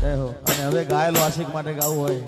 જય હો. અને હવે ઘાયલ આશિક માટે ગાવું હોય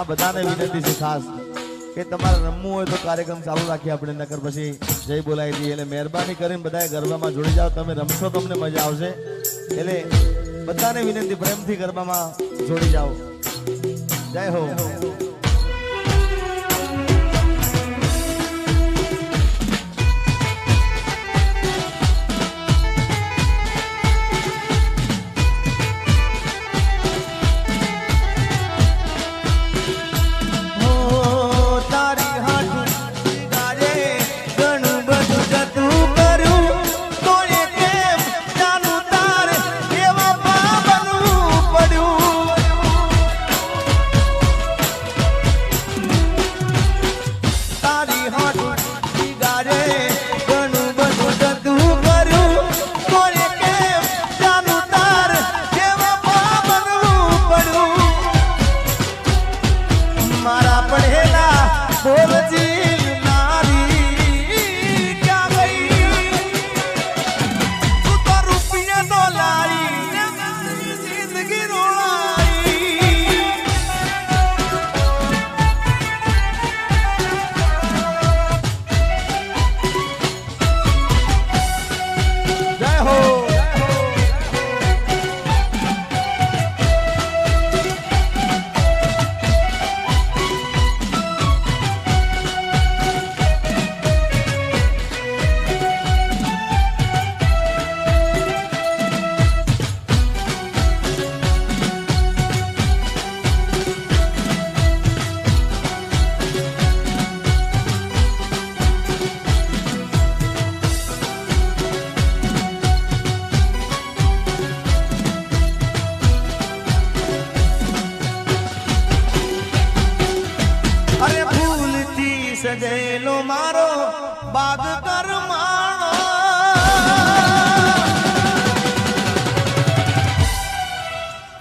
બધાને વિનંતી છે ખાસ કે તમારે રમવું હોય તો કાર્યક્રમ ચાલુ રાખીએ આપણે, નકર પછી જય બોલાવી દઈએ. એટલે મહેરબાની કરીને બધાએ ગરબામાં જોડી જાઓ. તમે રમશો તમને મજા આવશે. એટલે બધાને વિનંતી પ્રેમથી ગરબામાં જોડી જાઓ. જય હો. સજેલો મારો બાગ કરમાણો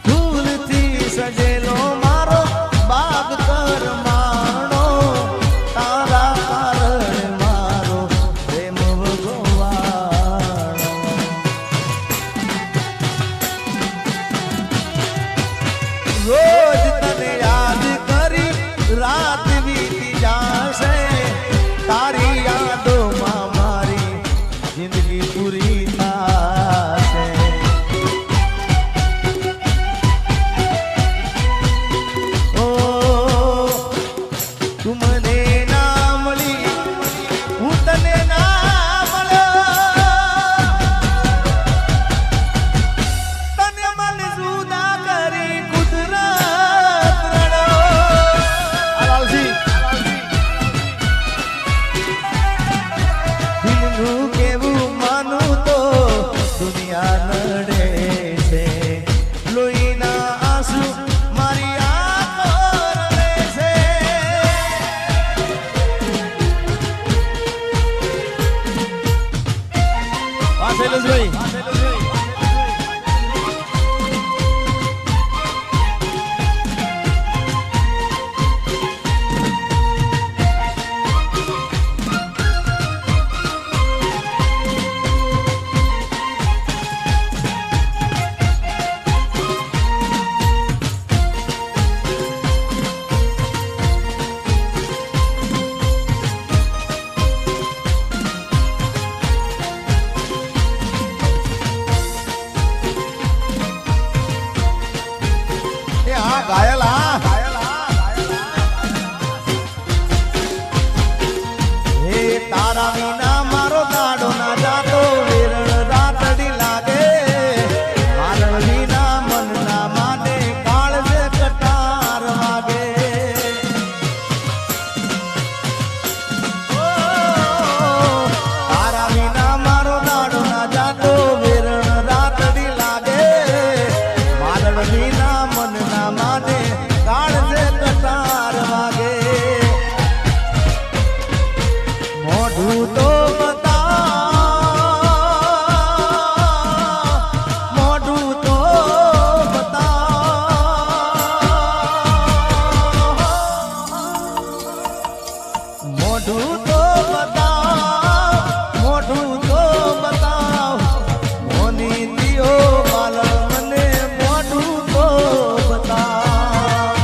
ફૂલથી સજેલો મારો બાગ કરમાણો તારા કારણે મારો પ્રેમ ભગવાણો રોજ તને યાદ કરી રાત વીતી જાશે તારી યાદોમાં મારી જિંદગી પૂરી થાશે ઓ તું મને ના મળી હું તને ના મળ્યો તને મને જુદા કરી કુદરત રડો આલાલજી દિલનું કેવું માનું તો દુનિયા નડે છે લોહીના આંસુ મારી આંખો રડે છે વાહ શૈલેષભાઈ એ હા ઘાયલ હે તારા વિના મારો દાડો ના જાતો વેરણ રાતડી લાગે મારણ વિના મન ના માને કાળ જે કટાર વાગે ઓ, તારા વિના મારો દાડો ના જાતો વેરણ રાતડી લાગે મારણ વિના મન ના માને કાળ જે કટાર વાગે મોઢું તો બતાવ મોઢું તો બતાવ મોઢું તો બતાવ મોઢું તો બતાવ મોની દિયો માલણ મને મોઢું તો બતાવ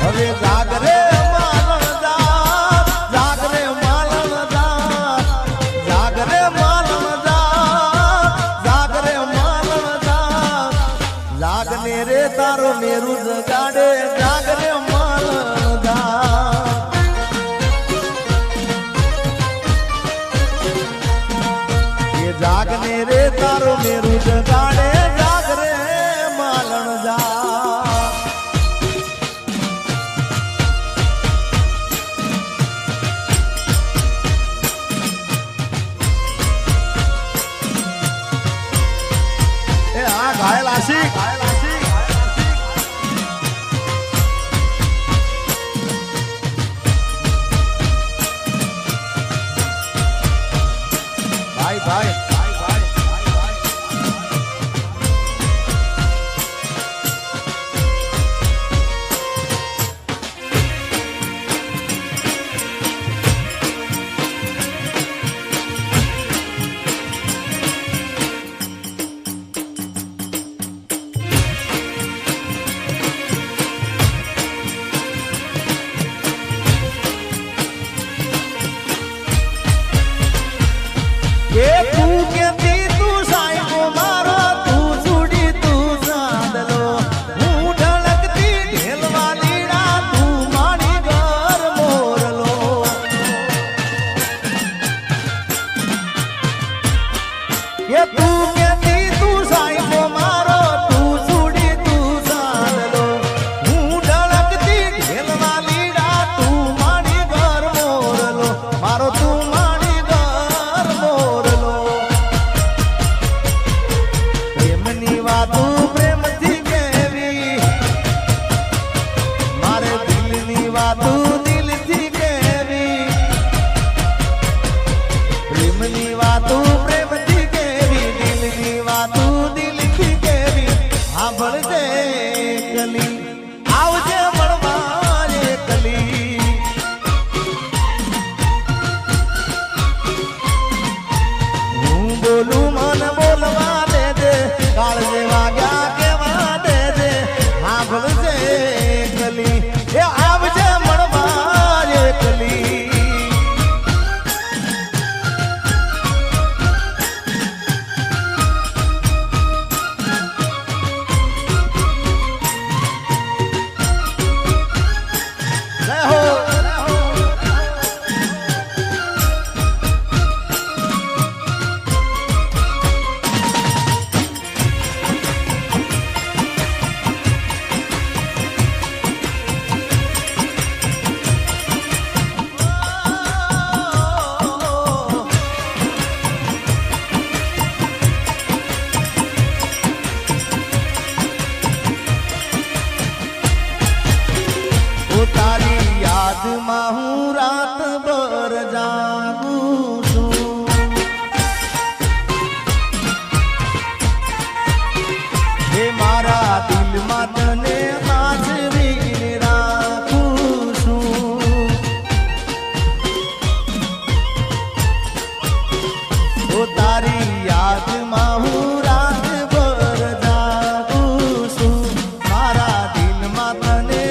હવે જાગરે માલણ જાગ જાગરે માલણ જાગ જાગરે માલણ જાગ જાગરે માલણ જાગ જાગને રે તારો મેરુ જગાડે જાગરે માલણ જાગ એ જાગને રે તારો મેરુ જગાડે જાગરે માલણ જાગ એ હા ઘાયલ આશિક વાતું દિલથી કેવી, પ્રેમની વાતું પ્રેમથી કેવી, દિલની વાતું દિલથી કેવી. સાંભળજે કલી, આવજે મળવા રે કલી. હું બોલું મન બોલવા દેજે, કાળજે વાગ્યા કેવા દેજે. સાંભળજે કલી, એ આવજે મળવા રે કલી. જય હો, જય હો. તારી યાદમાં હું રાતભર જાગું છું. હે મારા દિલમાં તને સાચવીને રાખું છું. ઓ તારી યાદમાં હું રાતભર જાગું છું. મારા દિલમાં તને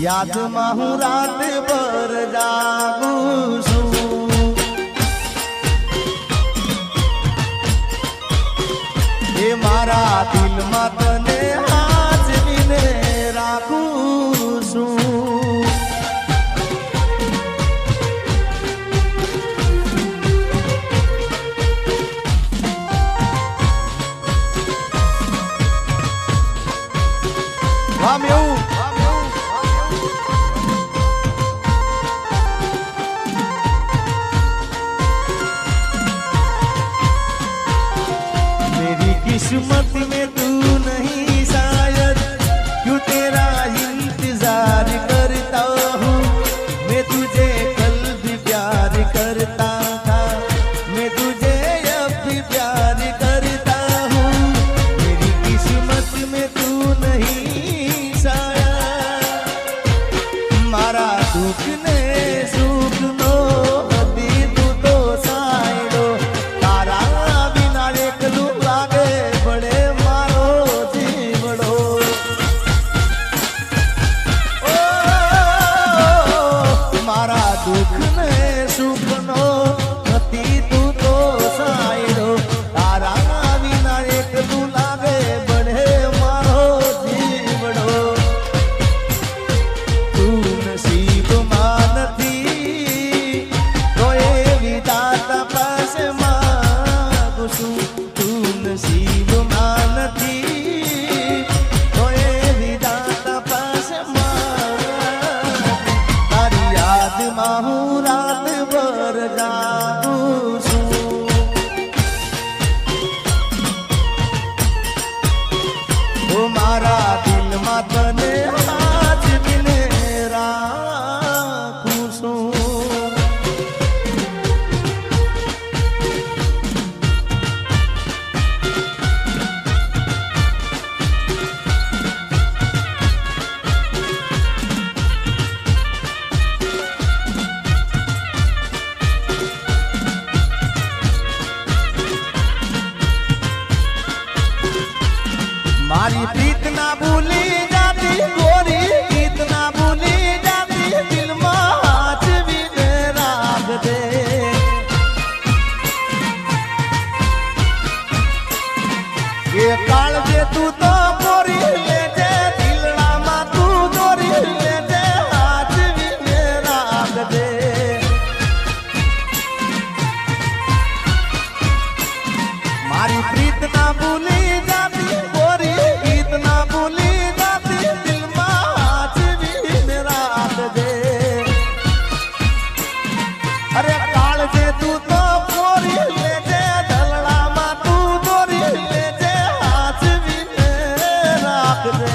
યાદમાં હું રાતભર જાગું છું. એ મારા દિલમાં તને સાચવીને રાખું છું. વાહ મેવું किस्मत में तू नहीं शायद, क्यों तेरा इंतजार करता हूँ. मैं तुझे कल भी प्यार करता था, मैं तुझे अब भी प्यार करता हूँ. मेरी किस्मत में तू नहीं शायद, मारा दुख ने सुख नो હતી તું તો સાયડો. તારા વિના એકલું લાગે પડે મારો જીવડો. ઓ મારા દુઃખ ને સુખ નો હતી તું તો સાયડો. તારા વિના એકલું લાગે પડે મારો જીવડો. તું નસીબમાં નથી તો એ વિધાતા પાસે માગું છું. તું નસીબમાં નથી તો એ વિધાતા પાસે માગું. તારી યાદમાં હું રાતભર જાગું છું. ઓ મારા દિલમાં તને સાચવીને રાખું છું. મારી પ્રીત ના ભૂલી જાતી ગોરી, પ્રીત ના ભૂલી જાતી, દિલમાં સાચવીને રાખજે. એ કાળજે તું તો પોરી લેજે, દિલડામાં તું દોરી લેજે, સાચવીને રાખજે. મારી प्रीत ना भूली जाती गोरी गीत ना भूली जाती दिल में आज भी मेरा दे अरे काल जे तू तो गोरी ले जे ढलड़ा मा तू गोरी ले जे आज भी मेरा दे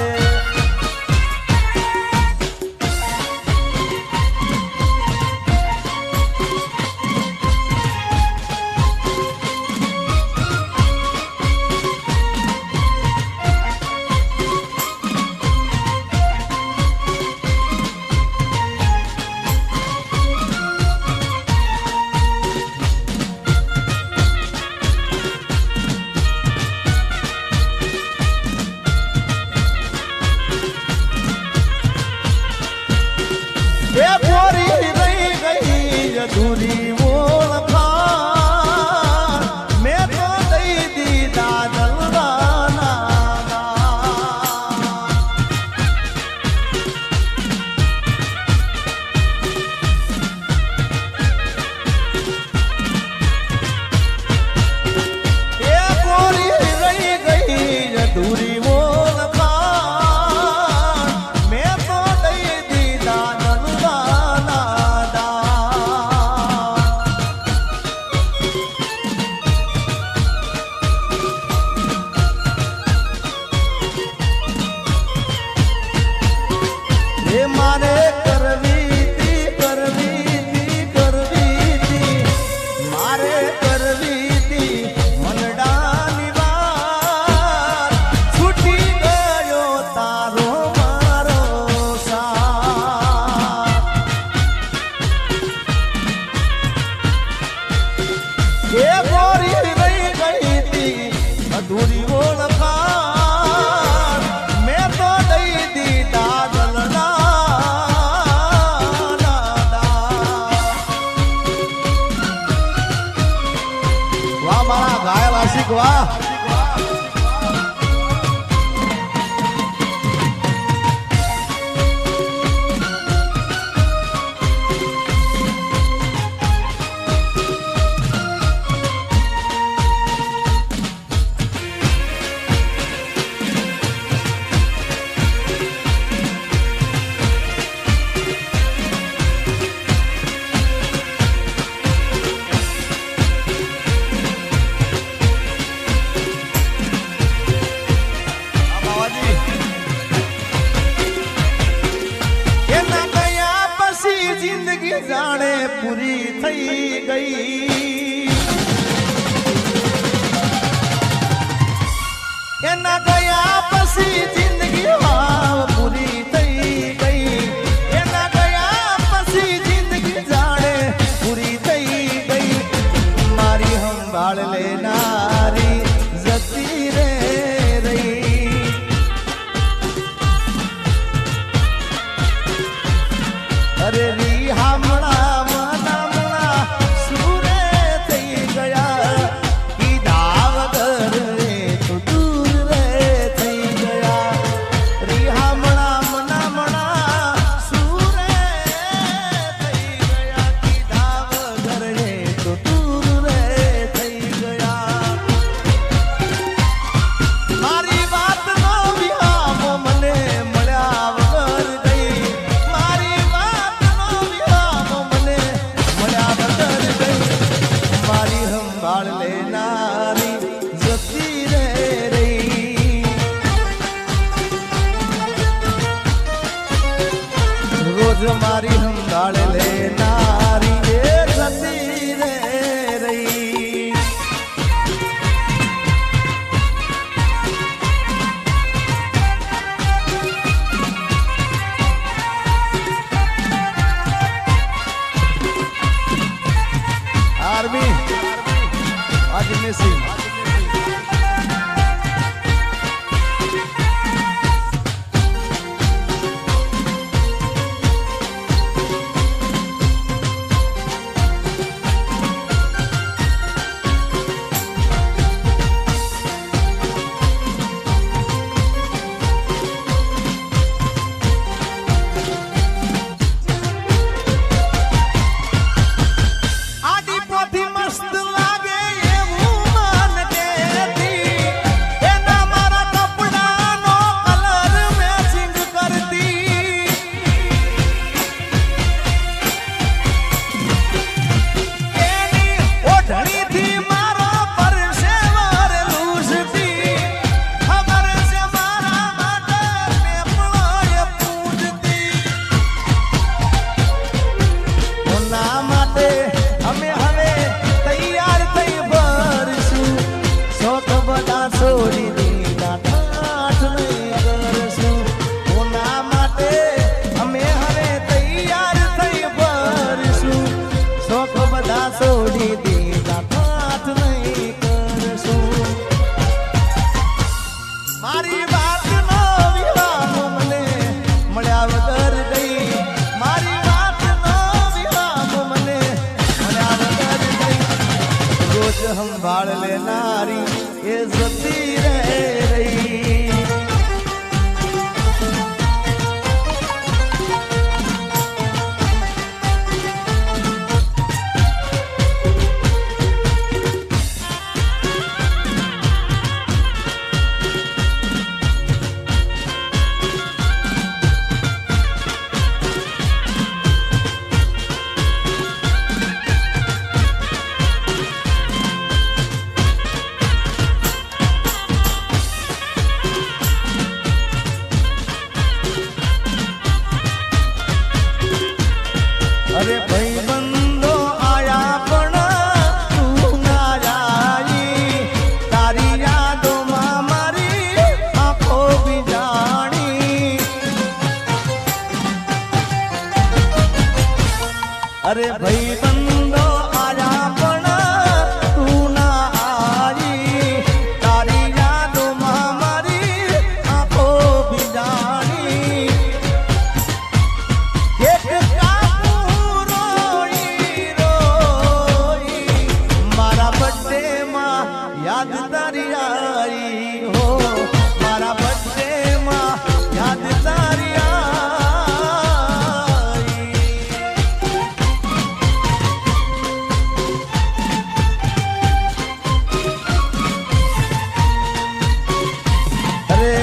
अधूरी वो मैं तो दई दी दादल दाना ये गोरी रही गई अधूरी वो मैं तो दई दी दादल दाना मारे करवी थी मारे करवी थी मनडानी बात छूटी गयो तारो मारो साथ ये गोरी रही गई थी अधूरी ओळखा मैं तो दई दी दादल घायल आशिक वाह जिंदगी जाने पूरी थई गई एना गया पसी जिंदगी पूरी थई गई एना गया पसी जिंदगी जाने पूरी थई गई मारी हम भाड़ लेनारी जती रे रही अरे री हमला मना सूरे थई गया की दावगर रे तो दूर रे थई गया री हमला मना सूरे थई गया की दावगर रे तो दूर रे थई गया मारी बात नो विहामो मने મળ્યા વગર ગઈ મારી વાત નો વિહામો મને મળ્યા વગર ગઈ મારી સંભાળ લેનારી જતી રે રહી રોજ મારી સંભાળ લેનારી એ જતી રે રહી आर्मी आज मिसिंग આડી પોથી મસ્ત લાગે એવું સંભાળ લેનારી એ જતી રહી. અરે ભાઈ બંધો આયા પણ તું ના જાય, તારી યાદોમાં મારી આંખો બીજાણી. અરે ભાઈ બંધો આયા પણ તું ના આવી, તારી યાદોમાં મારી આંખો બીજાણી. યાદ તારી આવી હો, મારા બર્થડે માં યાદ તારી આવી. અરે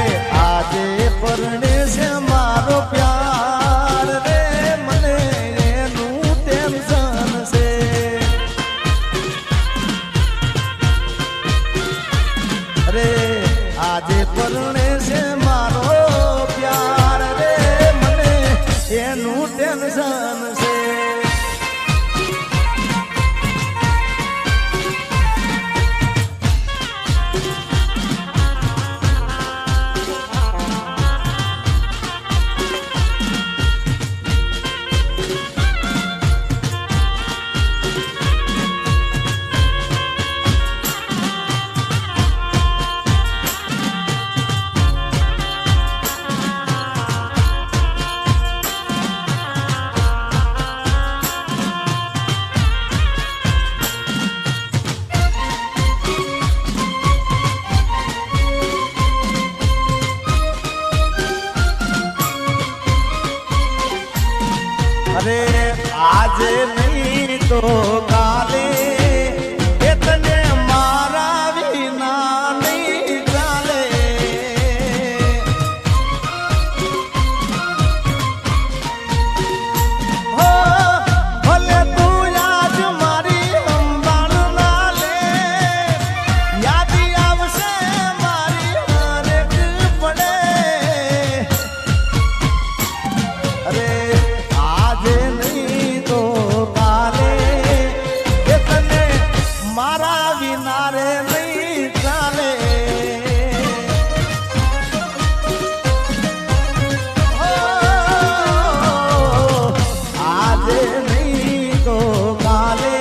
આજે પરણે છે મારો પ્યાર રે, મને એનું ટેન્શન છે. આજે પરણે છે મારો પ્યાર રે, મને એનું ટેન્શન છે. અરે આજે નહીં તો કાલે એ તને મારા વિના નહીં ચાલે. હો ભલે તું આજ મારી સંભાળ ના લે, યાદ આવશે મારી હરેક પડે. અરે આજે નહીં તો કાલે એ તને મારા વિના રે નહીં ચાલે. આજે નહીં તો કાલે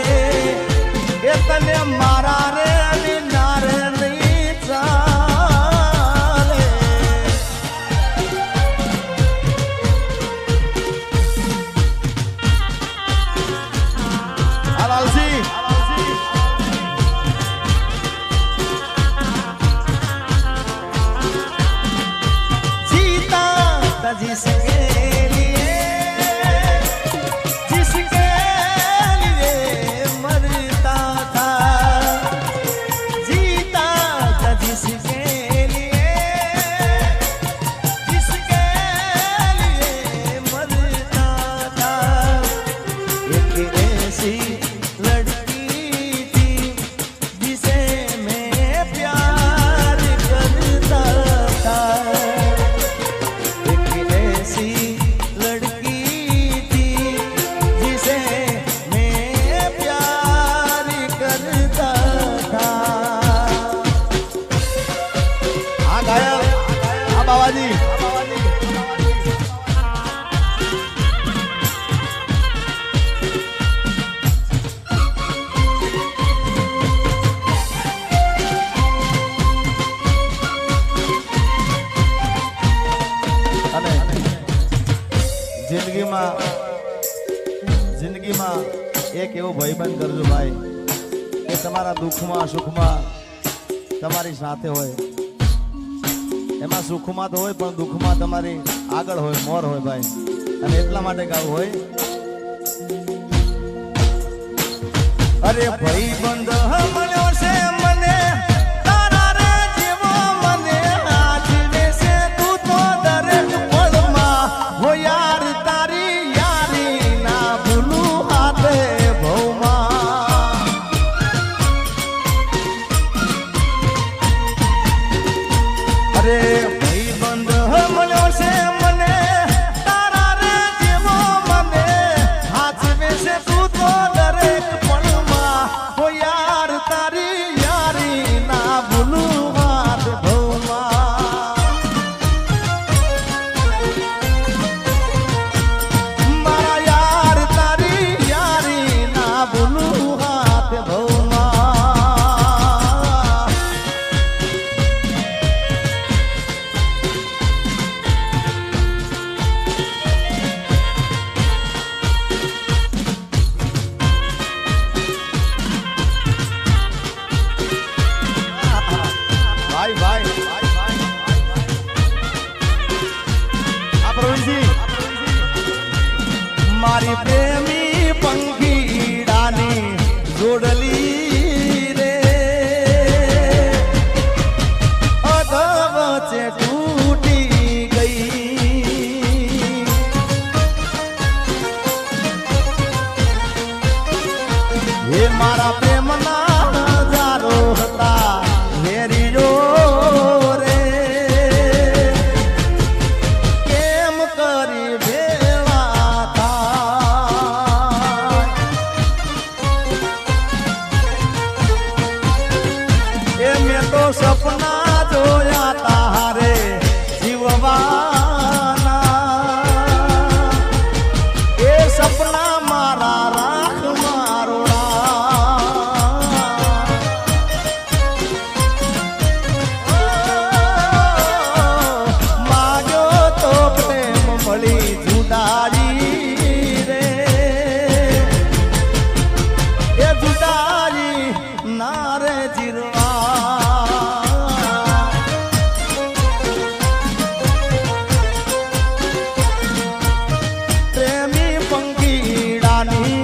એ તને મારા રે વિના રે નહીં ચાલે. Alalsi. जीता था जिसके लिए, जिसके लिए मरता था. जीता था जिसके लिए, जिसके लिए मरता था. एक ऐसी लड़की थी जिसे मैं प्यार करता था. एक ऐसी लड़की थी जिसे मैं प्यार करता था. आ गाया आ बाबाजी. જિંદગીમાં એક એવો ભાઈબંધ કરજો ભાઈ કે કે તમારા દુઃખમાં સુખમાં તમારી સાથે હોય, એમાં સુખમાં તો હોય પણ દુઃખમાં તમારી આગળ હોય, મોર હોય ભાઈ. અને એટલા માટે ગાવું હોય, અરે ભાઈ બંધ મળ્યો છે મને તારા રે જેવો, મને આજીવે છે તું તો દરેક પળમાં. હો યાર તારી યારી ના ભૂલું હાથે ભવમાં. અરે ભાઈ બંધ મળ્યો છે મને તારા રે જેવો, મને આજીવે છે તું તો દરેક પળમાં. હો યાર તારી યારી ના ભૂલું હાથ ભવમાં. મારા યાર તારી યારી ના ભૂલું હાથ ભવમાં. ભાઈ ભાઈ આ પ્રવીણજી, મારી પ્રેમી પંખીડાની જોડલી રે અધ વચ્ચે તૂટી ગઈ. હે મારા પ્રેમના હજારો હતા વેરીઓ રે, કેમ કરી ભેળા થાય. એ મેં તો સપના જોયા તારે જીવવાના, એ સપના મારા રાખ મારોડા. માગ્યો તો પ્રેમ મળી જુદાઈ રે, એ જુદાઈ ના રે જીરવા. પ્રેમી પંખીડાની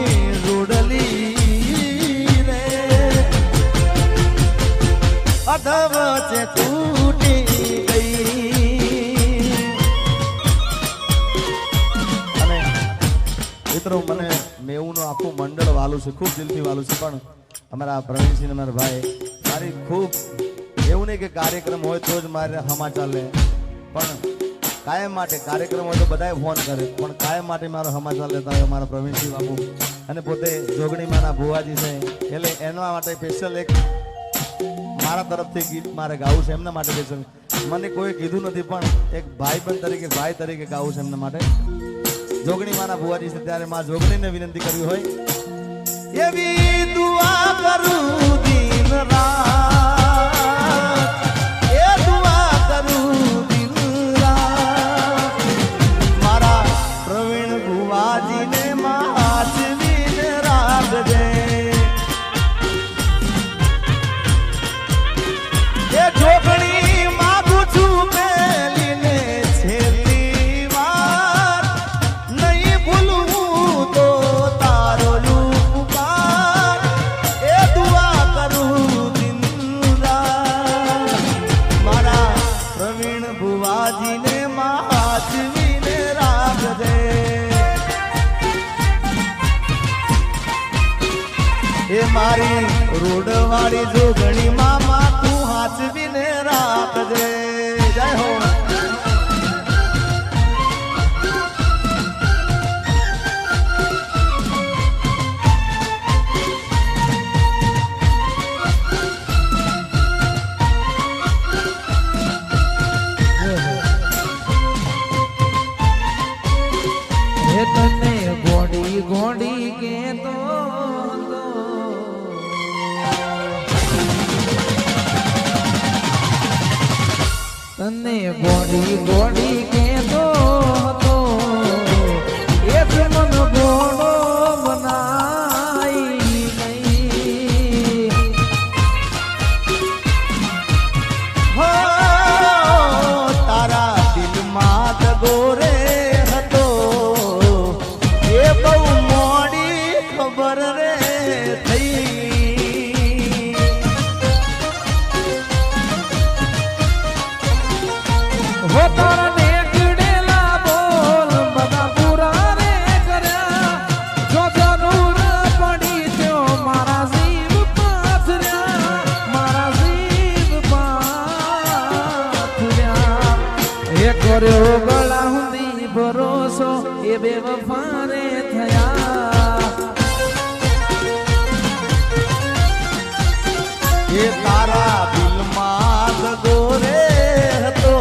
રૂડલી રે અધ વચ્ચે તૂટી ગઈ. અને મિત્રો મને મેવુંનું આખું મંડળ વાલું છે, ખૂબ દિલથી વાલું છે. પણ અમારા પ્રવીણસિંહ અમારા ભાઈ મારી ખૂબ એવું નહીં કે કાર્યક્રમ હોય તો જ મારે સમાચાર લે, પણ કાયમ માટે કાર્યક્રમ હોય તો બધાએ ફોન કરે, પણ કાયમ માટે મારો સમાચાર લેતા હોય અમારા પ્રવીણસિંહ બાબુ. અને પોતે જોગણીમાંના ભુવાજી છે, એટલે એના માટે સ્પેશિયલ એક મારા તરફથી ગીત મારે ગાવું છે એમના માટે સ્પેશિયલ. મને કોઈ કીધું નથી પણ એક ભાઈબંધ તરીકે, ભાઈ તરીકે ગાવું છે એમના માટે. જોગણીમાંના ભુવાજી છે ત્યારે માં જોગણીને વિનંતી કરવી હોય એવી દુઆ કરું દિન રાત, એ દુઆ કરું દિન રાત. મારા પ્રવીણ ભુવાજીને માચવીને રાખજે. એ જોગણી માગું છું પેલીને છેલ્લી વાર, નહીં ભૂલવું તો તારો ઉપકાર. એ દુઆ કરું દિન રાત, મારા પ્રવીણ ભુવાજીને માચવીને રાખજે. એ મારી રોડવાળી જોગણી મામા તું હાચવીને રાખજે. જય હો. હે તને ગોડી ગોડી કેતો હતો, તને ગોડી ગોડી કેતો હતો, એક મન ગોડો બનાઈ નહીં. કર્યો ગળા સુધી ભરોસો એ બેવફા રે થયા એ તારા દિલમાં દગો રે હતો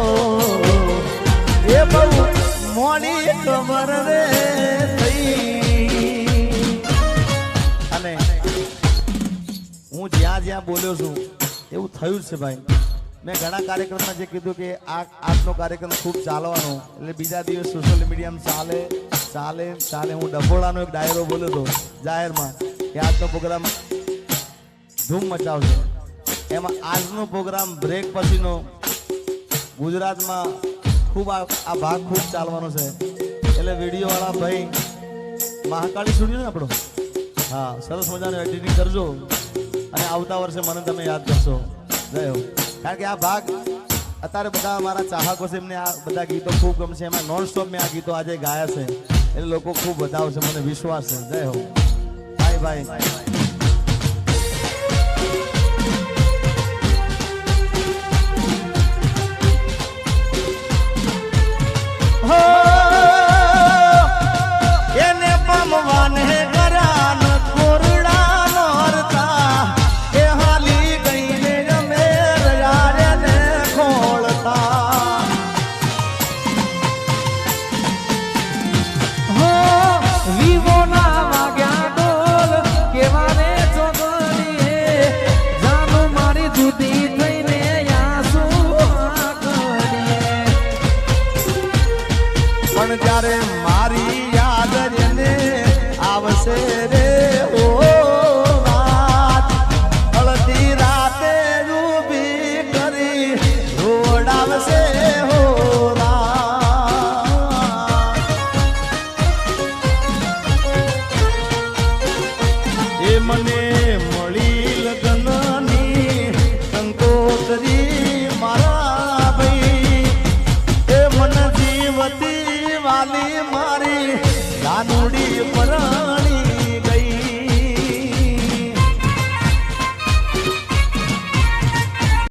એ બહુ મોડી ખબર રે થઈ અને હું જ્યાં જ્યાં બોલ્યો છું એવું થયું જ છે ભાઈ મેં ઘણા કાર્યક્રમમાં જે કીધું કે આજનો કાર્યક્રમ ખૂબ ચાલવાનો એટલે બીજા દિવસ સોશિયલ મીડિયામાં ચાલે ચાલે ચાલે હું ડફોડાનો એક ડાયરો બોલ્યો હતો જાહેરમાં કે આજનો પ્રોગ્રામ ધૂમ મચાવશે એમાં આજનો પ્રોગ્રામ બ્રેક પછીનો ગુજરાતમાં ખૂબ આ ભાગ ખૂબ ચાલવાનો છે એટલે વિડીયોવાળા ભાઈ મહાકાળી સ્ટુડિયો ને આપણો હા સરસ મજાનું એડિટિંગ કરજો અને આવતા વર્ષે મને તમે યાદ કરશો જય હો કારણ કે આ ભાગ અત્યારે બધા મારા ચાહકો છે એમને આ બધા ગીતો ખૂબ ગમશે એમાં નોન સ્ટોપ મેં આ ગીતો આજે ગાયા છે એટલે લોકો ખૂબ વધાવશે મને વિશ્વાસ છે જય હો બાય બાય